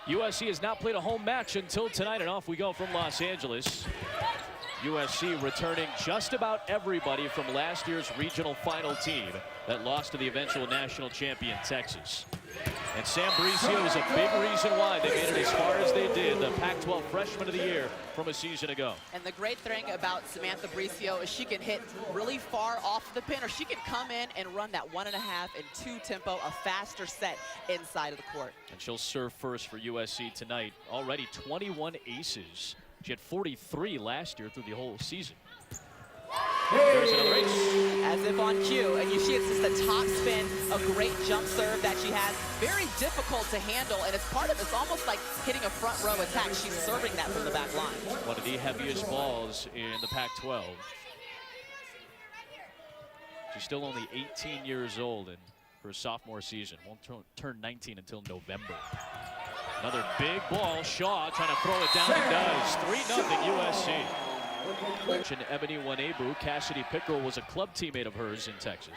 USC has not played a home match until tonight, and off we go from Los Angeles. USC returning just about everybody from last year's regional final team that lost to the eventual national champion Texas. And Sam Bricio is a big reason why they made it as far as they did, the Pac-12 Freshman of the Year from a season ago. And the great thing about Samantha Bricio is she can hit really far off the pin, or she can come in and run that 1.5 and 2 tempo, a faster set inside of the court. And she'll serve first for USC tonight. Already 21 aces. She had 43 last year through the whole season. There's another ace. As if on cue, and you see it's just a top spin, a great jump serve that she has. Very difficult to handle, and it's part of it's almost like hitting a front row attack. She's serving that from the back line. One of the heaviest balls in the Pac-12. She's still only 18 years old in her sophomore season. Won't turn 19 until November. Another big ball. Shaw trying to throw it down and does. 3-0 USC. And Ebony Wanebu, Cassidy Pickrell was a club teammate of hers in Texas.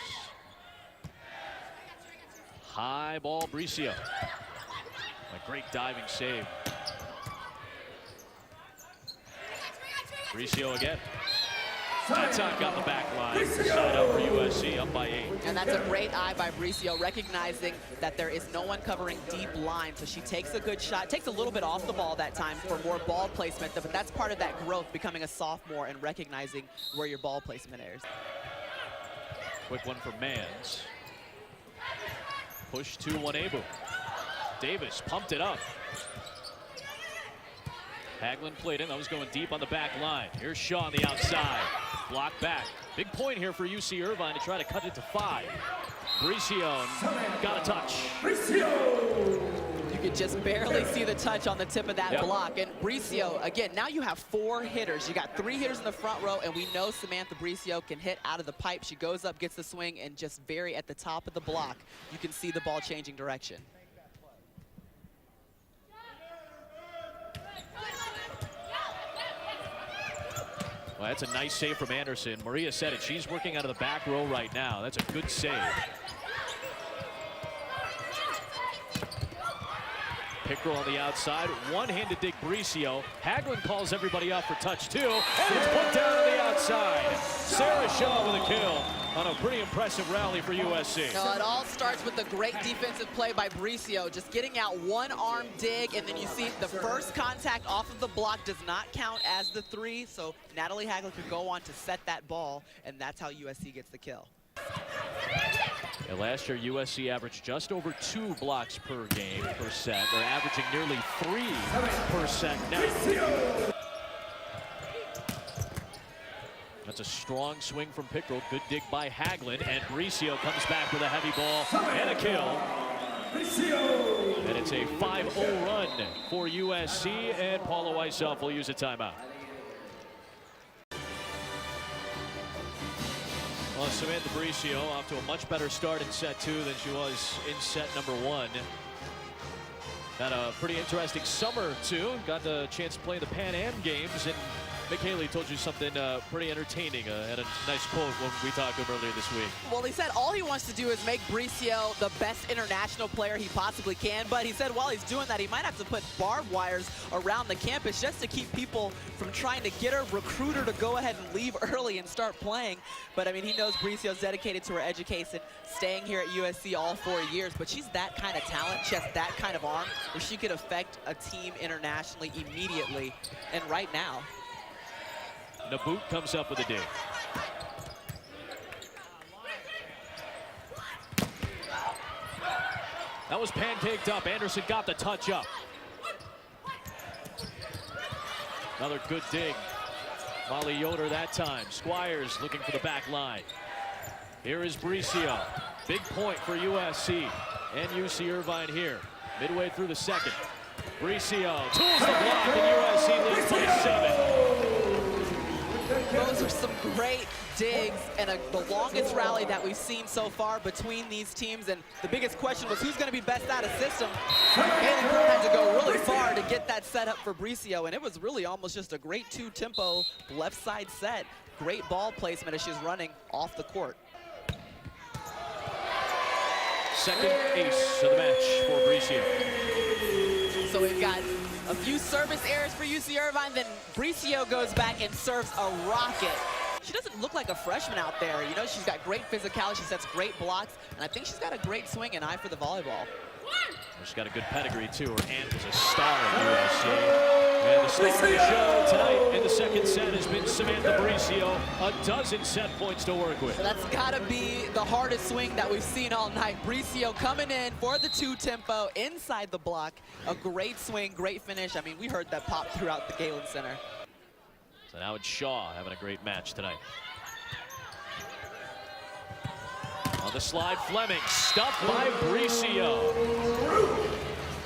High ball, Bricio. A great diving save. Bricio again. That time got the back line. Side up for USC, up by 8. And that's a great eye by Bricio, recognizing that there is no one covering deep line. So she takes a good shot, takes a little bit off the ball that time for more ball placement, but that's part of that growth, becoming a sophomore and recognizing where your ball placement is. Quick one for Mans. Push to Wanebu. Davis pumped it up. Haglund played in. That was going deep on the back line. Here's Shaw on the outside. Block back. Big point here for UC Irvine to try to cut it to 5. Bricio got a touch. You could just barely see the touch on the tip of that block. And Bricio, again, now you have 4 hitters. You got 3 hitters in the front row, and we know Samantha Bricio can hit out of the pipe. She goes up, gets the swing, and just very at the top of the block, you can see the ball changing direction. Well, that's a nice save from Anderson. Maria said it. She's working out of the back row right now. That's a good save. Pickrell on the outside. One-handed dig Bricio. Haglund calls everybody out for touch 2. And it's put down on the outside. Sarah Shaw with a kill on a pretty impressive rally for USC. No, it all starts with the great defensive play by Bricio, just getting out one arm dig, and then you see the first contact off of the block does not count as the 3, so Natalie Haglund could go on to set that ball, and that's how USC gets the kill. And last year, USC averaged just over 2 blocks per game, per set. They're averaging nearly 3 per set now. That's a strong swing from Pickrell. Good dig by Haglund, and Bricio comes back with a heavy ball and a kill. And it's a 5-0 run for USC, and Paula Weishoff will use a timeout. Well, Samantha Bricio off to a much better start in set 2 than she was in set number 1. Had a pretty interesting summer, too. Got the chance to play the Pan Am Games, and Mick Haley told you something pretty entertaining. Had a nice quote when we talked to him earlier this week. Well, he said all he wants to do is make Bricio the best international player he possibly can, but he said while he's doing that, he might have to put barbed wires around the campus just to keep people from trying to get her, recruit her to go ahead and leave early and start playing. But, I mean, he knows Bricio's dedicated to her education, staying here at USC all 4 years, but she's that kind of talent. She has that kind of arm where she could affect a team internationally immediately, and right now. Naboot comes up with a dig. That was pancaked up. Anderson got the touch up. Another good dig. Molly Yoder that time. Squires looking for the back line. Here is Bricio. Big point for USC and UC Irvine here. Midway through the second. Bricio tools the block, and USC leads by 7. Those are some great digs and the longest rally that we've seen so far between these teams. And the biggest question was who's going to be best out of system. Haley Kern had to go really far to get that set up for Bricio, and it was really almost just a great 2-tempo left side set. Great ball placement as she's running off the court. Second ace of the match for Bricio. So we've got a few service errors for UC Irvine, then Bricio goes back and serves a rocket. She doesn't look like a freshman out there. You know, she's got great physicality, she sets great blocks, and I think she's got a great swing and eye for the volleyball. She's got a good pedigree, too. Her aunt was a star at USC. And the star of the show tonight in the second set has been Samantha Bricio. A dozen set points to work with. So that's got to be the hardest swing that we've seen all night. Bricio coming in for the 2-tempo inside the block. A great swing, great finish. I mean, we heard that pop throughout the Galen Center. So now it's Shaw having a great match tonight. On the slide, Fleming, stuffed by Bricio.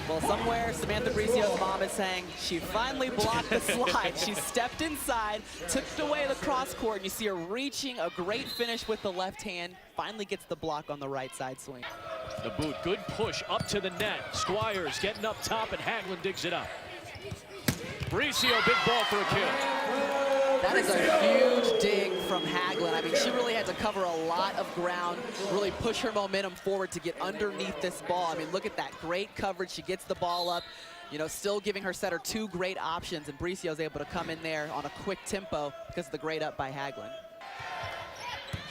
Well, somewhere Samantha Bricio's mom is saying she finally blocked the slide. She stepped inside, took away the cross court, and you see her reaching a great finish with the left hand. Finally gets the block on the right side swing. The boot, good push up to the net. Squires getting up top, and Hagelin digs it up. Bricio, big ball for a kill. That is a huge dig from Hagelin. I mean, she really had to cover a lot of ground, really push her momentum forward to get underneath this ball. I mean, look at that great coverage. She gets the ball up, you know, still giving her setter two great options, and Bricio's able to come in there on a quick tempo because of the great up by Hagelin.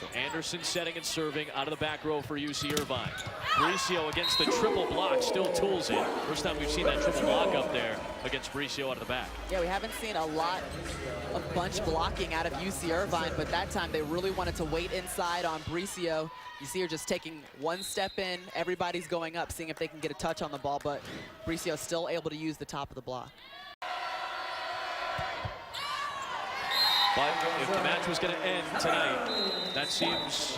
So Anderson setting and serving out of the back row for UC Irvine. Bricio against the triple block, still tools it. First time we've seen that triple block up there against Bricio out of the back. Yeah, we haven't seen a lot of bunch blocking out of UC Irvine, but that time they really wanted to wait inside on Bricio. You see her just taking one step in, everybody's going up, seeing if they can get a touch on the ball, but Bricio's still able to use the top of the block. But if the match was going to end tonight, that seems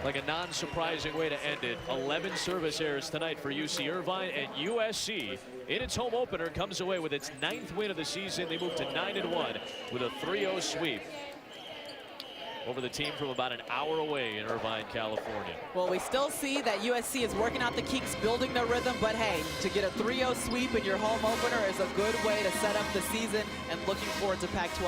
like a non-surprising way to end it. 11 service errors tonight for UC Irvine, and USC, in its home opener, comes away with its 9th win of the season. They move to 9-1 with a 3-0 sweep over the team from about an hour away in Irvine, California. Well, we still see that USC is working out the kinks, building their rhythm, but hey, to get a 3-0 sweep in your home opener is a good way to set up the season, and looking forward to Pac-12.